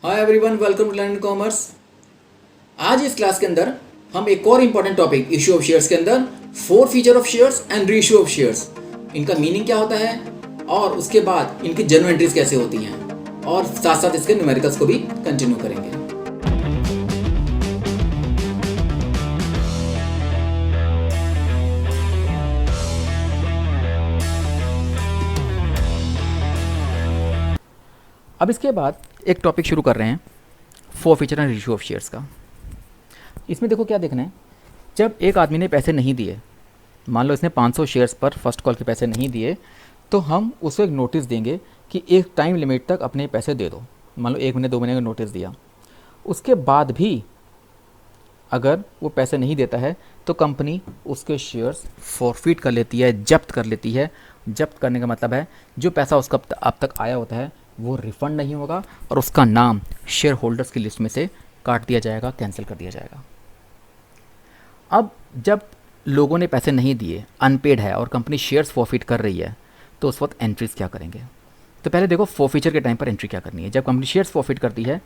Hi everyone, welcome to learn commerce. आज इस class के अंदर हम एक और important topic issue of shares के अंदर four feature of shares and reissue of shares, इनका मीनिंग क्या होता है और उसके बाद इनकी जर्नल एंट्रीज कैसे होती हैं, और साथ साथ इसके न्यूमेरिकल्स को भी कंटिन्यू करेंगे। अब इसके बाद एक टॉपिक शुरू कर रहे हैं, four feature and reissue of shares का। इसमें देखो क्या देखना है, जब एक आदमी ने पैसे नहीं दिए, मान लो इसने 500 शेयर्स पर फर्स्ट कॉल के पैसे नहीं दिए, तो हम उसको एक नोटिस देंगे कि एक टाइम लिमिट तक अपने पैसे दे दो। मान लो 1 महीने 2 महीने का नोटिस दिया, उसके बाद भी अगर वो पैसे नहीं देता है तो कंपनी उसके शेयर्स फॉरफिट कर लेती है, जब्त कर लेती है। जब्त करने का मतलब है जो पैसा उसका अब तक आया होता है वो रिफ़ंड नहीं होगा और उसका नाम शेयर होल्डर्स की लिस्ट में से काट दिया जाएगा, कैंसिल कर दिया जाएगा। अब जब लोगों ने पैसे नहीं दिए, अनपेड है और कंपनी शेयर्स फॉरफिट कर रही है, तो उस वक्त एंट्रीज क्या करेंगे। तो पहले देखो फॉरफीचर के टाइम पर एंट्री क्या करनी है। जब कंपनी शेयर्स फॉरफिट करती है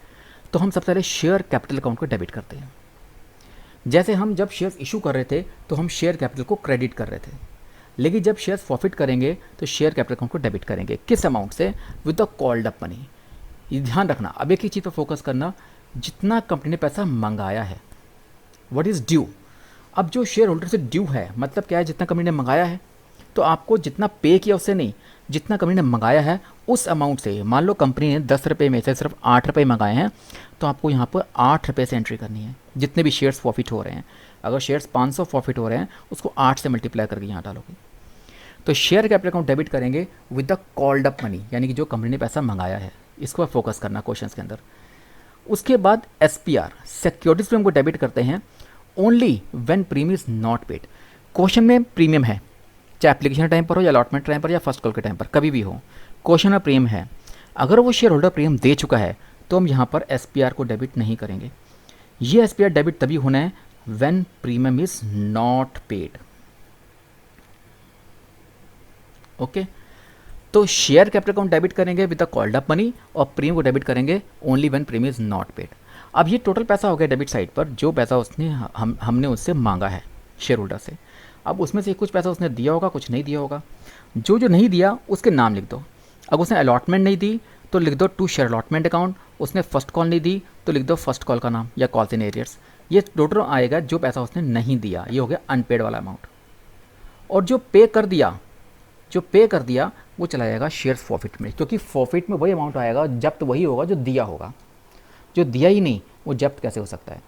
तो हम सबसे पहले शेयर कैपिटल अकाउंट को डेबिट करते हैं। जैसे हम जब शेयर्स इशू कर रहे थे तो हम शेयर कैपिटल को क्रेडिट कर रहे थे, लेकिन जब शेयर्स फॉरफिट करेंगे तो शेयर कैपिटल अकाउंट को डेबिट करेंगे। किस अमाउंट से? With the called up money. ये ध्यान रखना, अब एक ही चीज़ पर फोकस करना, जितना कंपनी ने पैसा मंगाया है, व्हाट इज़ ड्यू। अब जो शेयर होल्डर से ड्यू है मतलब क्या है, जितना कंपनी ने मंगाया है, तो आपको जितना पे किया उससे नहीं, जितना कंपनी ने मंगाया है उस अमाउंट से। मान लो कंपनी ने 10 रुपये में से सिर्फ 8 रुपये मंगाए हैं, तो आपको यहाँ पर 8 रुपये से एंट्री करनी है। जितने भी शेयर्स प्रॉफिट हो रहे हैं, अगर शेयर्स 500 प्रॉफिट हो रहे हैं, उसको 8 से मल्टीप्लाई करके यहाँ डालोगे। तो शेयर कैपिटल अकाउंट डेबिट करेंगे with the called up money, यानी कि जो कंपनी ने पैसा मंगाया है। इसको फोकस करना क्वेश्चन के अंदर। उसके बाद SPR सिक्योरिटीज प्रीमियम को डेबिट करते हैं only when premium is not paid. Question में प्रीमियम है, चाहे एप्लीकेशन टाइम पर हो या अलॉटमेंट टाइम पर या फर्स्ट कॉल के टाइम पर, कभी भी हो, क्वेश्चन में प्रीमियम है। अगर वो शेयर होल्डर प्रीमियम दे चुका है तो हम यहाँ पर SPR को डेबिट नहीं करेंगे। ये SPR डेबिट तभी होना है when premium is not paid. Okay, तो शेयर कैपिटल अकाउंट डेबिट करेंगे with the called up money और प्रीमियम को डेबिट करेंगे only when premium is not paid. अब ये टोटल पैसा हो गया डेबिट साइड पर, जो पैसा उसने हमने उससे मांगा है शेयर होल्डर से। अब उसमें से कुछ पैसा उसने दिया होगा, कुछ नहीं दिया होगा। जो जो नहीं दिया उसके नाम लिख दो। अब उसने अलॉटमेंट नहीं दी तो लिख दो टू शेयर अलॉटमेंट अकाउंट। उसने फर्स्ट कॉल नहीं दी तो लिख दो फर्स्ट कॉल का नाम या कॉल्स इन एरियर्स। ये टोटल आएगा जो पैसा उसने नहीं दिया, ये हो गया अनपेड वाला अमाउंट। और जो पे कर दिया वो चला जाएगा शेयर्स फॉरफिट में, क्योंकि फॉरफिट में वही अमाउंट आएगा, जब्त वही होगा जो दिया होगा। जो दिया ही नहीं वो जब्त कैसे हो सकता है।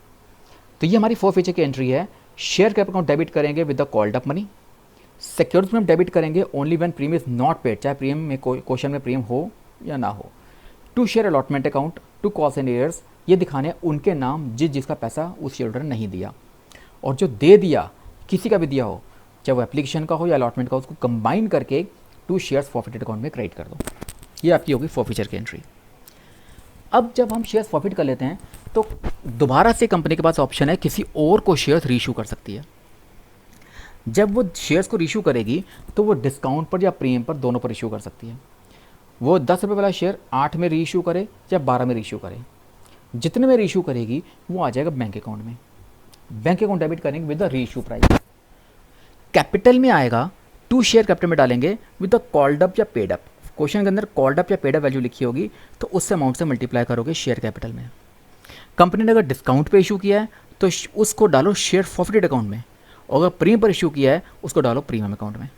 तो ये हमारी फोर फीचर की एंट्री है। शेयर कैपिटल अकाउंट डेबिट करेंगे with the called up money. Security premium debit करेंगे only when premium is not paid, चाहे प्रीमियम में क्वेश्चन में प्रीमियम हो या ना हो। To share allotment account, to calls and arrears, ये दिखाने उनके नाम जिसका पैसा उस शेयर होल्डर ने नहीं दिया। और जो दे दिया, किसी का भी दिया हो, चाहे वो एप्लीकेशन का हो या अलॉटमेंट का, उसको कंबाइन करके टू शेयर्स फॉरफिटेड अकाउंट में क्रेडिट कर दो। ये आपकी होगी फोर फीचर की एंट्री। अब जब हम शेयर्स फॉरफिट कर लेते हैं तो दोबारा से कंपनी के पास ऑप्शन है, किसी और को शेयर्स रीइशू कर सकती है। जब वो शेयर्स को रीइशू करेगी तो वो डिस्काउंट पर या प्रीमियम पर, दोनों पर इशू कर सकती है। वो 10 रुपये वाला शेयर 8 में रीइशू करे या 12 में रीइशू करे, जितने में रीइशू करेगी वो आ जाएगा बैंक अकाउंट में। बैंक अकाउंट डेबिट करेंगे with the reissue price. Capital में आएगा, टू शेयर कैपिटल में डालेंगे विद द कॉल्ड अप या पेड अप। क्वेश्चन के अंदर कॉल्ड अप या पेड अप वैल्यू लिखी होगी, तो उस अमाउंट से मल्टीप्लाई करोगे शेयर कैपिटल में। कंपनी ने अगर डिस्काउंट पे इशू किया है तो उसको डालो शेयर फॉरफिटेड अकाउंट में, और अगर प्रीमियम पर इशू किया है उसको डालो प्रीमियम अकाउंट में।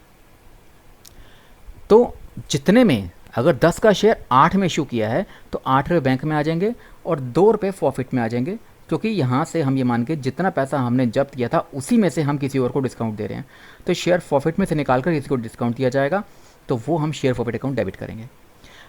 तो जितने में, अगर 10 का शेयर 8 में इशू किया है तो 8 रुपये बैंक में आ जाएंगे और 2 रुपये फॉरफिट में आ जाएंगे, क्योंकि यहाँ से हम ये मान के जितना पैसा हमने जब्त किया था उसी में से हम किसी और को डिस्काउंट दे रहे हैं। तो शेयर फॉरफिट में से निकाल कर किसी को डिस्काउंट दिया जाएगा, तो वो हम शेयर फॉरफिट अकाउंट डेबिट करेंगे।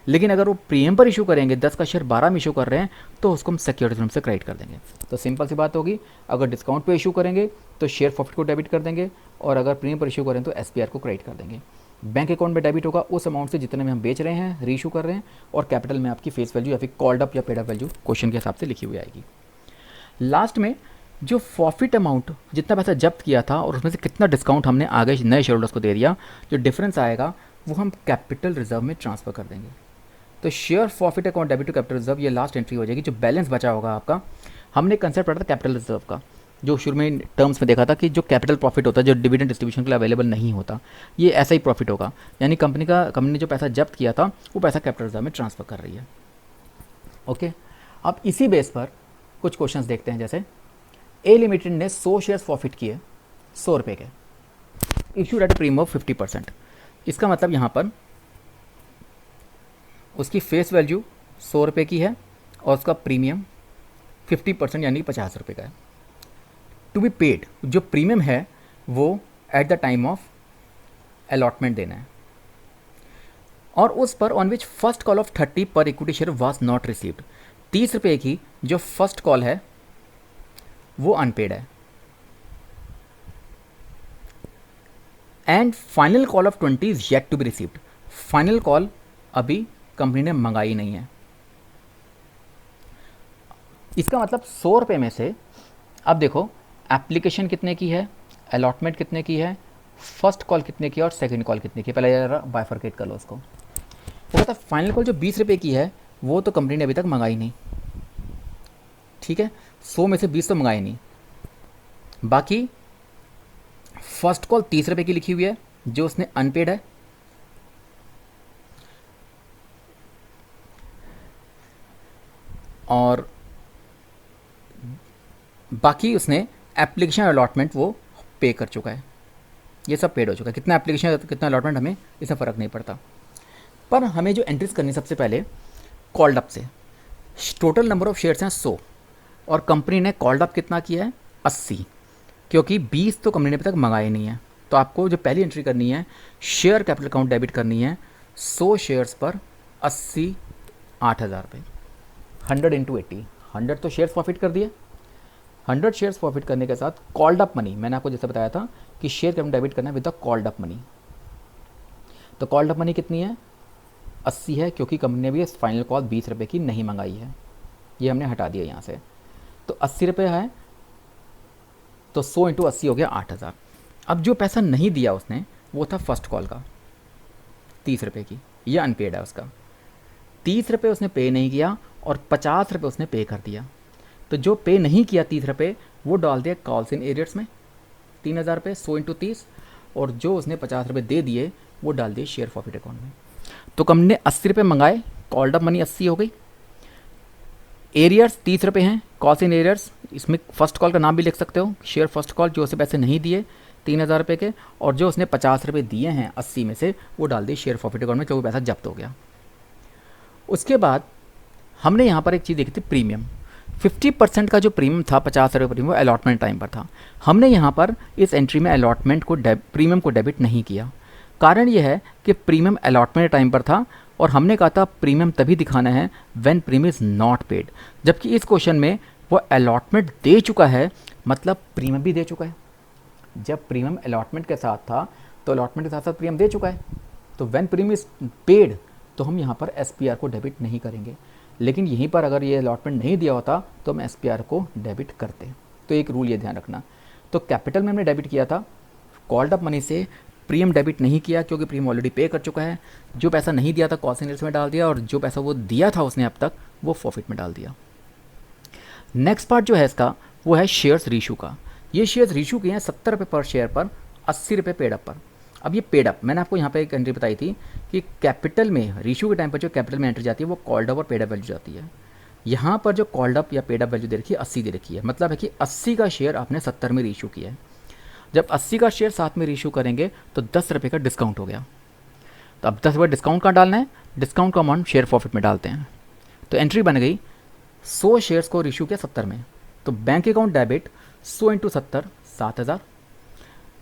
लेकिन अगर वो प्रीमियम पर इशू करेंगे, 10 का शेयर 12 में इशू कर रहे हैं, तो उसको हम सिक्योरिटी प्रीमियम से क्रेडिट कर देंगे। तो सिंपल सी बात होगी, अगर डिस्काउंट पे इशू करेंगे तो शेयर फॉरफिट को डेबिट कर देंगे, और अगर प्रीमियम पर इशू करें तो SPR को क्रेडिट कर देंगे। बैंक अकाउंट में डेबिट होगा उस अमाउंट से जितने में हम बेच रहे हैं, रीइशू कर रहे हैं, और कैपिटल में आपकी फेस वैल्यू या फिर कॉल्ड अप या पेड अप वैल्यू क्वेश्चन के हिसाब से लिखी हुई आएगी। लास्ट में जो फॉरफिट अमाउंट, जितना पैसा जब्त किया था और उसमें से कितना डिस्काउंट हमने आगे नए शेयर होल्डर्स को दे दिया, जो डिफरेंस आएगा वो हम कैपिटल रिजर्व में ट्रांसफ़र कर देंगे। तो share forfeit account debit to capital reserve, ये लास्ट एंट्री हो जाएगी। जो बैलेंस बचा होगा आपका, हमने कंसेप्ट पढ़ा था कैपिटल रिजर्व का, जो शुरू में टर्म्स में देखा था कि जो कैपिटल प्रॉफिट होता है जो डिविडेंड डिस्ट्रीब्यूशन के लिए अवेलेबल नहीं होता, ये ऐसा ही प्रॉफिट होगा। यानी कंपनी ने जो पैसा जब्त किया था वो पैसा कैपिटल रिजर्व में ट्रांसफ़र कर रही है। ओके, अब इसी बेस पर कुछ क्वेश्चंस देखते हैं। जैसे ए लिमिटेड ने 100 शेयर्स प्रॉफिट किए 100 रुपये के, इशूड एट प्रीमियम ऑफ 50%। इसका मतलब यहाँ पर उसकी फेस वैल्यू 100 रुपये की है और उसका प्रीमियम 50% यानी 50 रुपये का है। टू बी पेड, जो प्रीमियम है वो at the time of allotment देना है, और उस पर on which first call of 30 पर equity share was not received. 30 रुपये की जो फर्स्ट कॉल है वो अनपेड है, and final call of 20 is yet to be received. Final call अभी कंपनी ने मंगाई नहीं है। इसका मतलब 100 रुपये में से अब देखो एप्लीकेशन कितने की है, अलॉटमेंट कितने की है, फर्स्ट कॉल कितने की है और सेकंड कॉल कितने की है। पहले जरा बाइफरकेट कर लो उसको। वो कहता है फाइनल कॉल जो 20 रुपये की है वो तो कंपनी ने अभी तक मंगाई नहीं, ठीक है, 100 में से 20 तो मंगाई नहीं। बाकी फर्स्ट कॉल 30 रुपये की लिखी हुई है जो उसने अनपेड है, और बाकी उसने एप्लीकेशन अलॉटमेंट वो पे कर चुका है। ये सब पेड हो चुका है। कितना एप्लीकेशन कितना अलॉटमेंट हमें इससे फ़र्क नहीं पड़ता, पर हमें जो एंट्रीज करनी सबसे पहले कॉल्ड अप से। टोटल नंबर ऑफ शेयर्स हैं 100 और कंपनी ने कॉल्ड अप कितना किया है 80, क्योंकि 20 तो कंपनी ने अभी तक मंगाए नहीं है। तो आपको जो पहली एंट्री करनी है शेयर कैपिटल अकाउंट डेबिट करनी है 100 शेयर्स पर 80 8,000 रुपये। 100 इंटू 80, 100 तो शेयर्स प्रॉफिट कर दिए। 100 शेयर्स प्रॉफिट करने के साथ कॉल्ड अप मनी, मैंने आपको जैसे बताया था कि शेयर कैपिटल डेबिट करना है with the called up money. तो कॉल्ड अप मनी कितनी है 80 है, क्योंकि कंपनी ने भी फाइनल कॉल 20 रुपये की नहीं मंगाई है, ये हमने हटा दिया यहाँ से। तो 80 रुपये है, तो 100 इंटू 80 हो गया 8,000। अब जो पैसा नहीं दिया उसने वो था फर्स्ट कॉल का 30 रुपये की, ये अनपेड है उसका। 30 रुपये उसने पे नहीं किया और 50 रुपये उसने पे कर दिया। तो जो पे नहीं किया 30 रुपये वो डाल दिया कॉल्स इन एरियर्स में 3,000 रुपये 100 इंटू 30, और जो उसने 50 रुपये दे दिए वो डाल दिए शेयर प्रॉफिट अकाउंट में। तो कंपनी ने 80 रुपये मंगाए, कॉल्ड अप मनी 80 हो गई, एरियर्स 30 रुपये हैं, कॉल्स इन एरियर्स, इसमें फर्स्ट कॉल का नाम भी लिख सकते हो, शेयर फर्स्ट कॉल, जो उसे पैसे नहीं दिए 3,000 रुपये के, और जो उसने 50 रुपये दिए हैं 80 में से वो डाल दिए शेयर प्रॉफिट अकाउंट में, क्योंकि पैसा जब्त हो गया। उसके बाद हमने यहाँ पर एक चीज़ देखी थी, प्रीमियम। 50% का जो प्रीमियम था 50 रुपये प्रीमियम, वो अलॉटमेंट टाइम पर था। हमने यहाँ पर इस एंट्री में अलॉटमेंट को प्रीमियम को डेबिट नहीं किया। कारण ये है कि प्रीमियम अलॉटमेंट टाइम पर था और हमने कहा था प्रीमियम तभी दिखाना है when premium is not paid, जबकि इस क्वेश्चन में वो अलॉटमेंट दे चुका है, मतलब प्रीमियम भी दे चुका है। जब प्रीमियम अलॉटमेंट के साथ था तो अलॉटमेंट के साथ साथ प्रीमियम दे चुका है, तो व्हेन प्रीमियम इज़ पेड तो हम यहाँ पर एसपीआर को डेबिट नहीं करेंगे। लेकिन यहीं पर अगर ये अलॉटमेंट नहीं दिया होता तो हम एसपीआर को डेबिट करते। तो एक रूल ये ध्यान रखना। तो कैपिटल में हमने डेबिट किया था, कॉल्ड अप मनी से प्रीमियम डेबिट नहीं किया क्योंकि प्रीमियम ऑलरेडी पे कर चुका है। जो पैसा नहीं दिया था कॉस्ट इन एरियर्स में डाल दिया, और जो पैसा वो दिया था उसने अब तक वो प्रॉफिट में डाल दिया। नेक्स्ट पार्ट जो है इसका वो है शेयर्स रीशू का। ये शेयर्स रीशू किए हैं 70 रुपये पर शेयर पर, 80 रुपये पेड अप पर। अब ये पेड अप, मैंने आपको यहाँ पे एक एंट्री बताई थी कि कैपिटल में रीशू के टाइम पर जो कैपिटल में एंट्री जाती है वो कॉल्ड अप और पेड अप वैल्यू जाती है। यहाँ पर जो कॉल्ड अप या पेड अप वैल्यू दे रखी है 80 दे रखी है, मतलब है कि 80 का शेयर आपने 70 में रीशू किया है। जब 80 का शेयर साथ में रीशू करेंगे तो 10 रुपये का डिस्काउंट हो गया। तो अब 10 रुपये डिस्काउंट कहाँ डालना है, डिस्काउंट का अमाउंट शेयर प्रॉफिट में डालते हैं। तो एंट्री बन गई 100 शेयर्स को रीशू किया 70 में, तो बैंक अकाउंट डेबिट 100 इंटू 70 7,000,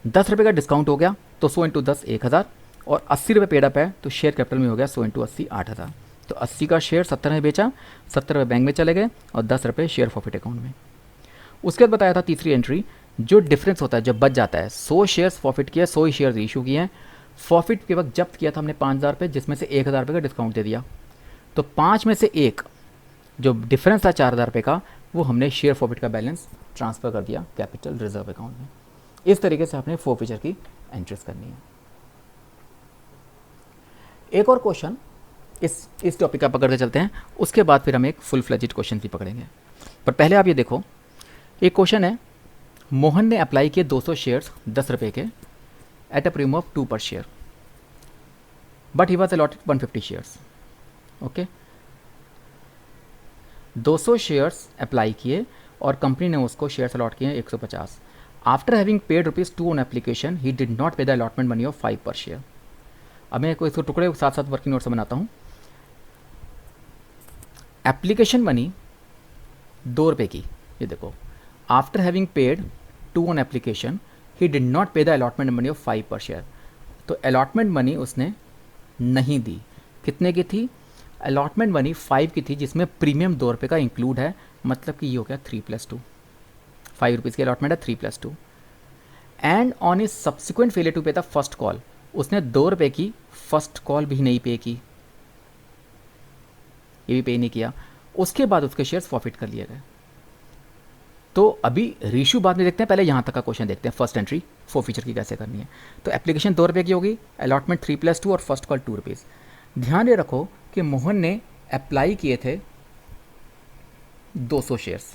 10 रुपये का डिस्काउंट हो गया तो 100 इंटू 10 1,000, और 80 रुपये पेड अप है तो शेयर कैपिटल में हो गया 100 इंटू 80 8,000। तो 80 का शेयर 70 में बेचा, 70 रुपये बैंक में चले गए और 10 रुपये शेयर प्रॉफिट अकाउंट में। उसके बाद बताया था तीसरी एंट्री, जो डिफरेंस होता है जब बच जाता है, 100 शेयर्स प्रॉफिट किया, 100 ही शेयर इशू किए हैं, प्रॉफिट के वक्त जब्त किया था हमने 5,000 रुपये, जिसमें से 1,000 रुपये का डिस्काउंट दे दिया। तो 5 में से 1 जो डिफरेंस था 4,000 रुपये का, वो हमने शेयर प्रॉफिट का बैलेंस ट्रांसफ़र कर दिया कैपिटल रिजर्व अकाउंट में। इस तरीके से आपने फोरफीचर की एंट्रीज करनी है। एक और क्वेश्चन इस टॉपिक का पकड़ के चलते हैं, उसके बाद फिर हम एक फुल फ्लेजिड क्वेश्चन भी पकड़ेंगे। पर पहले आप ये देखो, एक क्वेश्चन है, मोहन ने अप्लाई किए 200 शेयर्स 10 रुपये के एट अ प्रीमियम ऑफ 2 पर share, but he was allotted 150 shares. Okay, 200 shares apply किए और कंपनी ने उसको शेयर्स अलॉट किए 150। After having paid ₹2 on application he did not पे द अलॉटमेंट मनी ऑफ 5 पर शेयर। अब मैं इसको टुकड़े साथ साथ वर्किंग नोट से बनाता हूँ। एप्लीकेशन मनी 2 रुपये की, ये देखो, after having paid 2 on application he did not पे द अलॉटमेंट मनी ऑफ 5 पर शेयर। तो अलॉटमेंट मनी उसने नहीं दी। कितने की थी? अलॉटमेंट मनी 5 की थी, जिसमें प्रीमियम 2 रुपये का इंक्लूड है, मतलब कि ये हो गया 3+2। 5 रुपीज़ की अलॉटमेंट है, 3+2। And on is subsequent failure to pay the first call, उसने 2 रुपये की फर्स्ट कॉल भी नहीं पे की, ये भी पे नहीं किया। उसके बाद उसके शेयर्स फॉरफिट कर लिए गए। तो अभी रेशियो बाद में देखते हैं, पहले यहाँ तक का क्वेश्चन देखते हैं, फर्स्ट एंट्री फॉरफीचर की कैसे करनी है। तो एप्लीकेशन 2 रुपये की होगी, अलॉटमेंट 3+2 और फर्स्ट कॉल 2 रुपीज़। ध्यान ये रखो कि मोहन ने अप्लाई किए थे 200 शेयर्स।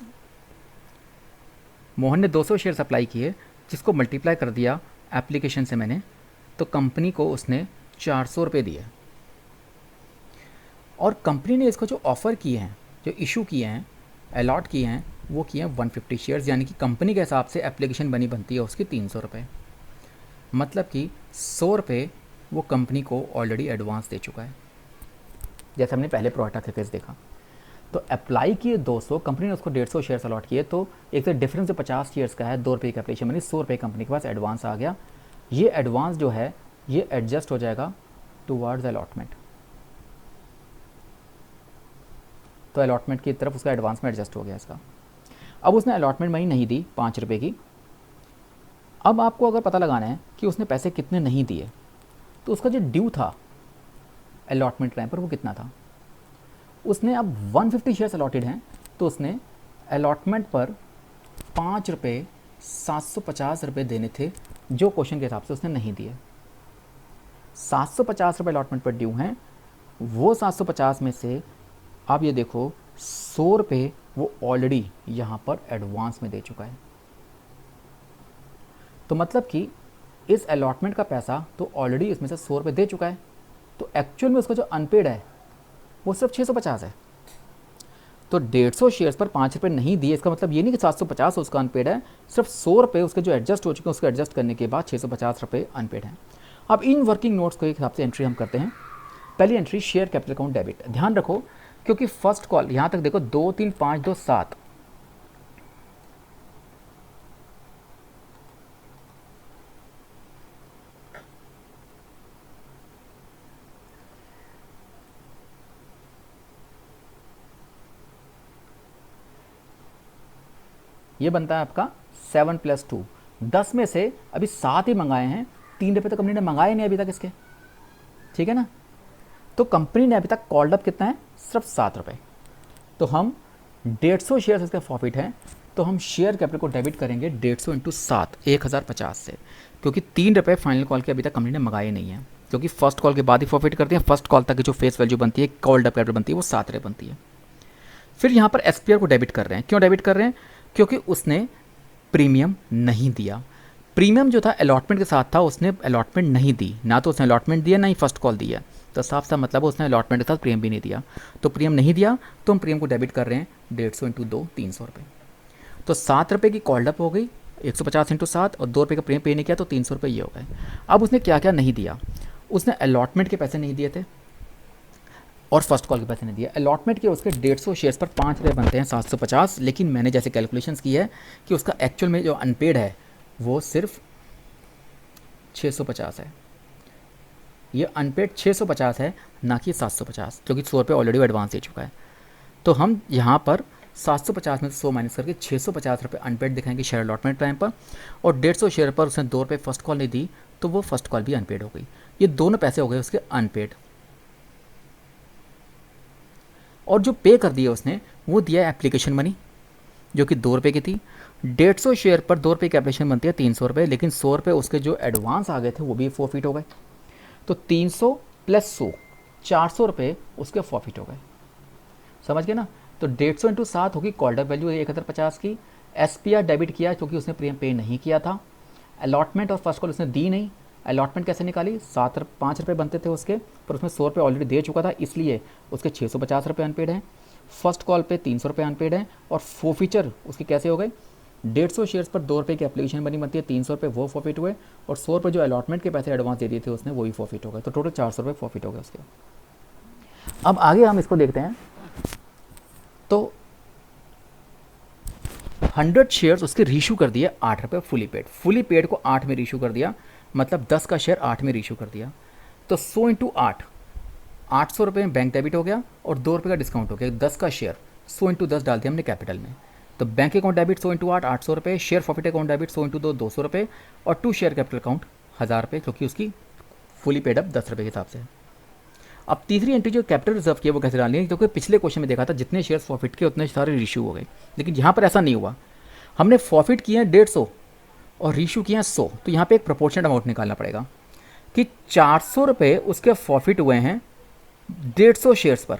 मोहन ने 200 शेयर्स अप्लाई किए, जिसको मल्टीप्लाई कर दिया एप्लीकेशन से मैंने, तो कंपनी को उसने 400 रुपये दिए। और कंपनी ने इसको जो ऑफ़र किए हैं, जो इशू किए हैं, अलॉट किए हैं, वो किए हैं 150 शेयर्स, यानी कि कंपनी के हिसाब से एप्लीकेशन बनी बनती है उसकी 300 रुपये। मतलब कि 100 रुपये वो कंपनी को ऑलरेडी एडवांस दे चुका है, जैसे हमने पहले प्रोएटा का केस देखा। तो अप्लाई किए 200, कंपनी ने उसको 150 शेयर्स अलॉट किए, तो एक तो डिफरेंस जो 50 शेयर्स का है, 2 रुपये की एप्लीकेशन मनी, 100 रुपये कंपनी के पास एडवांस आ गया। ये एडवांस जो है ये एडजस्ट हो जाएगा टुवर्ड्स अलॉटमेंट, तो अलॉटमेंट की तरफ उसका एडवांस में एडजस्ट हो गया इसका। अब उसने अलॉटमेंट मनी नहीं दी 5 रुपये की। अब आपको अगर पता लगाना है कि उसने पैसे कितने नहीं दिए, तो उसका जो ड्यू था अलॉटमेंट टाइम पर वो कितना था। उसने अब 150 शेयर्स अलॉटेड हैं, तो उसने अलॉटमेंट पर 5 रुपये 750 रुपये देने थे, जो क्वेश्चन के हिसाब से उसने नहीं दिए। 750 रुपये अलॉटमेंट पर ड्यू हैं, वो 750 में से आप ये देखो 100 रुपये वो ऑलरेडी यहाँ पर एडवांस में दे चुका है। तो मतलब कि इस अलॉटमेंट का पैसा तो ऑलरेडी इसमें से 100 रुपये दे चुका है, तो एक्चुअल में उसका जो अनपेड है वो सिर्फ 650 है। तो 150 शेयर्स पर 5 रुपये नहीं दिए, इसका मतलब ये नहीं कि 750 उसका अनपेड है, सिर्फ 100 रुपये उसके जो एडजस्ट हो चुके हैं उसको एडजस्ट करने के बाद 650 रुपये अनपेड हैं। अब इन वर्किंग नोट्स के हिसाब से एंट्री हम करते हैं। पहली entry share capital account debit. ध्यान रखो क्योंकि फर्स्ट कॉल यहाँ तक देखो 2 3 5 2 7, ये बनता है आपका 7+2। 10 में से अभी 7 ही मंगाए हैं, 3 रुपये तो कंपनी ने मंगाए नहीं अभी तक इसके, ठीक है ना। तो कंपनी ने अभी तक कॉल्ड अप कितना है, सिर्फ 7 रुपये। तो हम 150 शेयर्स इसके प्रॉफिट हैं, तो हम शेयर कैपिटल को डेबिट करेंगे 150 × 7 1050 से, क्योंकि 3 रुपये फाइनल कॉल के अभी तक कंपनी ने मंगाए नहीं है, क्योंकि फर्स्ट कॉल के बाद ही प्रॉफिट करती है। फर्स्ट कॉल तक की जो फेस वैल्यू बनती है, कॉल्ड अप कैपिटल बनती है, वो 7 रुपये बनती है। फिर यहाँ पर एसपीआर को डेबिट कर रहे हैं। क्यों डेबिट कर रहे हैं? क्योंकि उसने प्रीमियम नहीं दिया। प्रीमियम जो था अलॉटमेंट के साथ था, उसने अलॉटमेंट नहीं दी, ना तो उसने अलॉटमेंट दिया ना ही फर्स्ट कॉल दिया, तो साफ साफ मतलब उसने अलॉटमेंट के साथ प्रीमियम भी नहीं दिया। तो प्रीमियम नहीं दिया तो हम प्रीमियम को डेबिट कर रहे हैं 150 × 2 300 रुपये। तो 7 रुपये की कॉल्ड अप हो गई, 150 × 7, और 2 रुपये का प्रीमियम पे नहीं किया, तो 300 रुपये ये हो गए। अब उसने क्या क्या नहीं दिया, उसने अलॉटमेंट के पैसे नहीं दिए थे और फर्स्ट कॉल के पैसे नहीं दिए। अलॉटमेंट के उसके 150 शेयर्स पर 5 रुपये बनते हैं 750, लेकिन मैंने जैसे कैलकुलेशंस की है कि उसका एक्चुअल में जो अनपेड है वो सिर्फ 650 है। ये अनपेड 650 है, ना कि 750, क्योंकि 100 रुपये ऑलरेडी एडवांस दे चुका है। तो हम यहाँ पर 750 में से 100 माइनस करके 650 रुपये अनपेड दिखाएंगे शेयर अलॉटमेंट टाइम पर, और 150 शेयर पर उसने 2 रुपये फर्स्ट कॉल नहीं दी, तो वो फर्स्ट कॉल भी अनपेड हो गई। ये दोनों पैसे हो गए उसके अनपेड। और जो पे कर दिया उसने वो दिया एप्लीकेशन मनी, जो कि 2 रुपये की थी। 150 शेयर पर 2 रुपये की एप्लीकेशन बनती है 300 रुपये, लेकिन 100 रुपये उसके जो एडवांस आ गए थे वो भी फॉरफिट हो गए। तो 300 + 100 400 रुपये उसके प्रॉफिट हो गए, समझ गए ना। तो 150 इंटू 7 होगी कॉल्ड अप वैल्यू 1050 की। SPR डेबिट किया क्योंकि उसने प्रीमियम पे नहीं किया था। अलॉटमेंट और फर्स्ट कॉल उसने दी नहीं। अलॉटमेंट कैसे निकाली, 5 रुपये बनते थे उसके, पर उसमें 100 रुपये ऑलरेडी दे चुका था, इसलिए उसके 650 रुपये अनपेड हैं। फर्स्ट कॉल पे 300 रुपये अनपेड हैं। और फोफीचर उसके कैसे हो गए, 150 शेयर्स पर 2 रुपये की एप्लीकेशन बनती है, 300 रुपये वो प्रॉफिट हुए, और 100 रुपये जो अलॉटमेंट के पैसे एडवांस दे दिए थे उसने, वो भी प्रॉफिट हो गए। तो टोटल 400 रुपये प्रॉफिट हो गए उसके। अब आगे हम इसको देखते हैं। तो 100 शेयर्स उसके रीशू कर दिए 8 रुपये फुली पेड। फुली पेड को 8 में रीशू कर दिया, मतलब 10 का शेयर 8 में रीशू कर दिया। तो 100 इंटू 8, 800 रुपये में बैंक डेबिट हो गया और 2 रुपये का डिस्काउंट हो गया। 10 का शेयर 100 इंटू 10 डाल दिया हमने कैपिटल में। तो बैंक अकाउंट डेबिट 100 इंटू 8 800 रुपये, share profit account debit 100 into 2 200 रुपये, और टू शेयर कैपिटल अकाउंट 1000 रुपये, क्योंकि उसकी फुली पेड अब 10 रुपये के हिसाब से है। अब तीसरी एंट्री जो कैपिटल रिजर्व की है वो कैसे डालनी है, क्योंकि पिछले क्वेश्चन में देखा था जितने शेयर प्रॉफिट के उतने सारे रीशू हो गए, लेकिन यहाँ पर ऐसा नहीं हुआ। हमने प्रॉफिट किए हैं 150 और रीशू किए हैं 100, तो यहाँ पे एक प्रोपोर्शनल अमाउंट निकालना पड़ेगा कि 400 रुपये उसके प्रॉफिट हुए हैं 150 शेयर्स पर,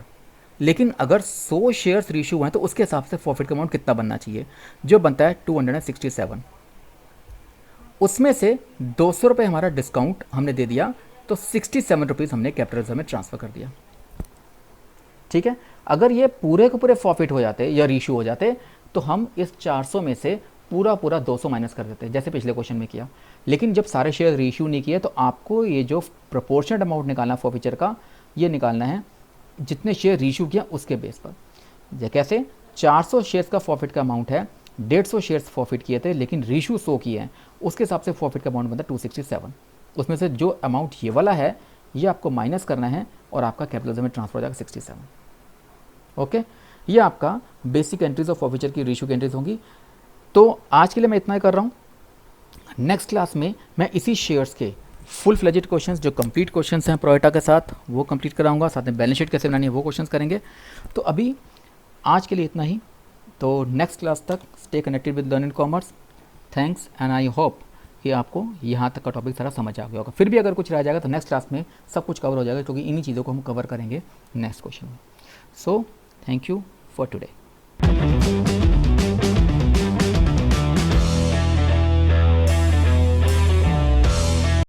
लेकिन अगर 100 शेयर्स रीशू हुए हैं तो उसके हिसाब से प्रॉफिट का अमाउंट कितना बनना चाहिए, जो बनता है 267। उसमें से 200 रुपये हमारा डिस्काउंट हमने दे दिया, तो 67 रुपीज़ हमने कैपिटल रिजर्व में ट्रांसफ़र कर दिया। ठीक है, अगर ये पूरे के पूरे प्रॉफिट हो जाते या रीशू हो जाते तो हम इस 400 में से पूरा 200 माइनस कर देते, जैसे पिछले क्वेश्चन में किया। लेकिन जब सारे शेयर रीशू नहीं किए तो आपको ये जो प्रोपोर्शनल अमाउंट निकालना फॉरफीचर का, ये निकालना है जितने शेयर रीशू किया उसके बेस पर। कैसे, 400 शेयर्स का प्रॉफिट का अमाउंट है, 150 शेयर्स प्रॉफिट किए थे लेकिन रीशू 100 किए हैं, उसके हिसाब से प्रॉफिट का अमाउंट बनता है 267। उसमें से जो अमाउंट ये वाला है ये आपको माइनस करना है और आपका कैपिटल में ट्रांसफर हो जाएगा 67। ओके, ये आपका बेसिक एंट्रीज ऑफ फॉरफीचर की रीशू की एंट्रीज होंगी। तो आज के लिए मैं इतना ही कर रहा हूँ। नेक्स्ट क्लास में मैं इसी शेयर्स के फुल फ्लेजेड क्वेश्चंस जो कंप्लीट क्वेश्चंस हैं प्रोएटा के साथ वो कंप्लीट कराऊंगा, साथ में बैलेंस शीट कैसे बनानी है वो क्वेश्चंस करेंगे। तो अभी आज के लिए इतना ही। तो नेक्स्ट क्लास तक stay connected with learn in commerce. Thanks and I hope कि आपको यहाँ तक का टॉपिक सारा समझ आ गया होगा। फिर भी अगर कुछ रह जाएगा तो नेक्स्ट क्लास में सब कुछ कवर हो जाएगा, क्योंकि इन्हीं चीज़ों को हम कवर करेंगे नेक्स्ट क्वेश्चन में। So thank you for today.